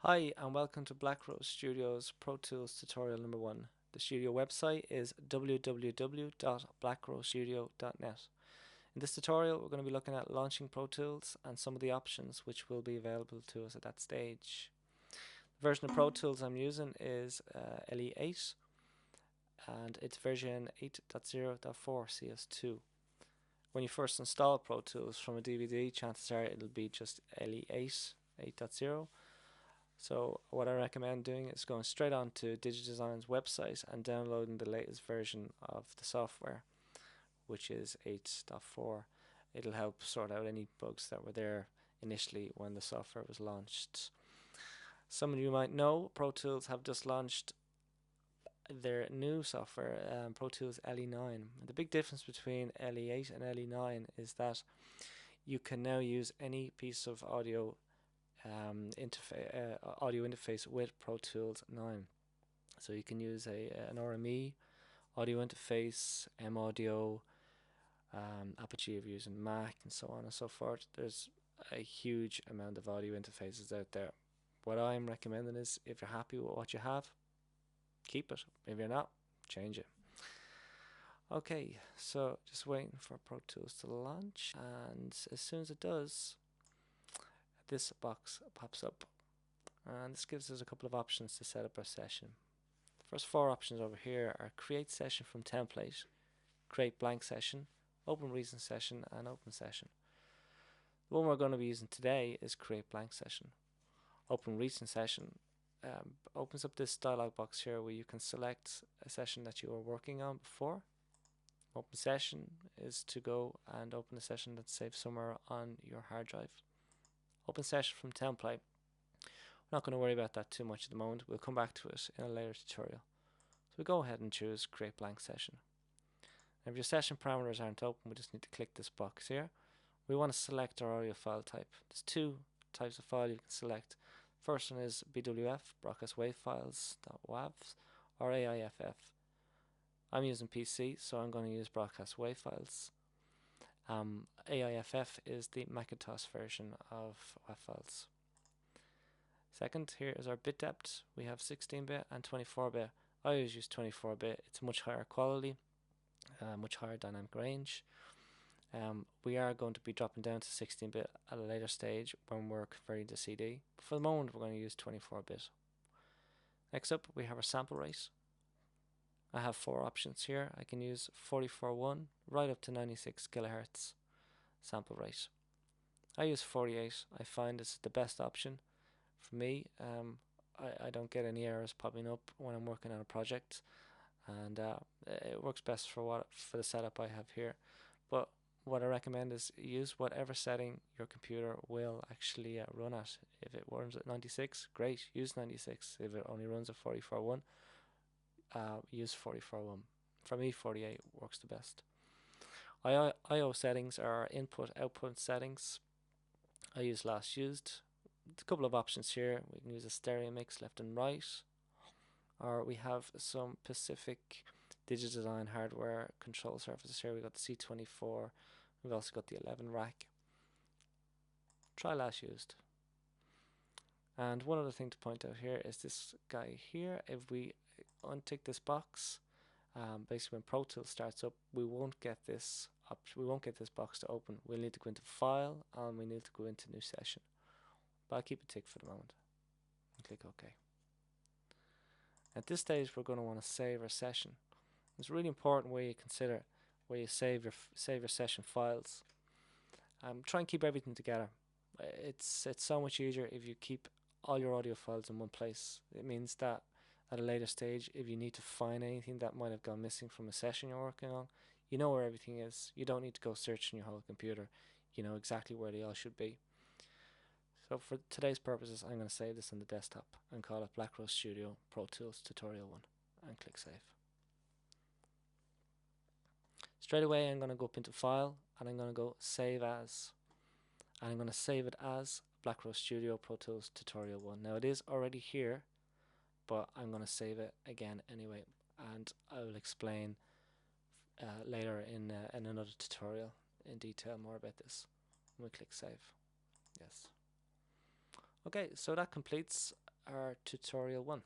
Hi and welcome to Black Rose Studios Pro Tools tutorial number 1. The studio website is www.blackrosestudio.net. In this tutorial we're going to be looking at launching Pro Tools and some of the options which will be available to us at that stage. The version of Pro Tools I'm using is LE8 and it's version 8.0.4 CS2. When you first install Pro Tools from a DVD, chances are it'll be just LE8 8.0. So what I recommend doing is going straight on to DigiDesign's website and downloading the latest version of the software, which is 8.4. It'll help sort out any bugs that were there initially when the software was launched. Some of you might know Pro Tools have just launched their new software, Pro Tools LE9. The big difference between LE8 and LE9 is that you can now use any piece of audio audio interface with Pro Tools 9. So you can use an RME audio interface, M Audio, Apogee if you're using Mac, and so on and so forth. There's a huge amount of audio interfaces out there. What I'm recommending is if you're happy with what you have, keep it. If you're not, change it. Okay, so just waiting for Pro Tools to launch, and as soon as it does, this box pops up, and this gives us a couple of options to set up our session. The first four options over here are create session from template, create blank session, open recent session, and open session. The one we're going to be using today is create blank session. Open recent session opens up this dialog box here where you can select a session that you were working on before. Open session is to go and open a session that's saved somewhere on your hard drive. Open session from template. We're not going to worry about that too much at the moment. We'll come back to it in a later tutorial. So we go ahead and choose create blank session. Now if your session parameters aren't open, we just need to click this box here. We want to select our audio file type. There's two types of file you can select. First one is BWF, broadcast wave files.wav, or AIFF. I'm using PC, so I'm going to use broadcast wave files. AIFF is the Macintosh version of WAV files. Second, here is our bit depth. We have 16-bit and 24-bit. I always use 24-bit. It's much higher quality, much higher dynamic range. We are going to be dropping down to 16-bit at a later stage when we're converting to CD. But for the moment, we're going to use 24-bit. Next up, we have our sample rate. I have four options here. I can use 44.1 right up to 96 kilohertz sample rate. I use 48. I find it's the best option for me. I don't get any errors popping up when I'm working on a project, and it works best for the setup I have here. But what I recommend is use whatever setting your computer will actually run at. If it runs at 96, great, use 96. If it only runs at 44.1, use 44.1. For me, 48 works the best. I/O settings are input/output settings. I use last used. A couple of options here. We can use a stereo mix left and right, or we have some Pacific DigiDesign hardware control surfaces here. We've got the C24. We've also got the 11 rack. Try last used. And one other thing to point out here is this guy here. If we untick this box, basically when Pro Tools starts up, we won't get this box to open. We'll need to go into File and we need to go into New Session. But I'll keep it ticked for the moment and click OK. At this stage, we're going to want to save our session. It's really important where you consider where you save your session files. Try and keep everything together. It's so much easier if you keep all your audio files in one place. It means that at a later stage, if you need to find anything that might have gone missing from a session you're working on, you know where everything is. You don't need to go searching your whole computer. You know exactly where they all should be. So for today's purposes, I'm going to save this on the desktop and call it Black Rose Studio Pro Tools Tutorial 1 and click Save. Straight away, I'm going to go up into File and I'm going to go Save As. And I'm going to save it as Black Rose Studio Pro Tools Tutorial 1. Now it is already here, but I'm going to save it again anyway, and I will explain later in another tutorial in detail more about this. And we click Save. Yes. Okay, so that completes our tutorial 1.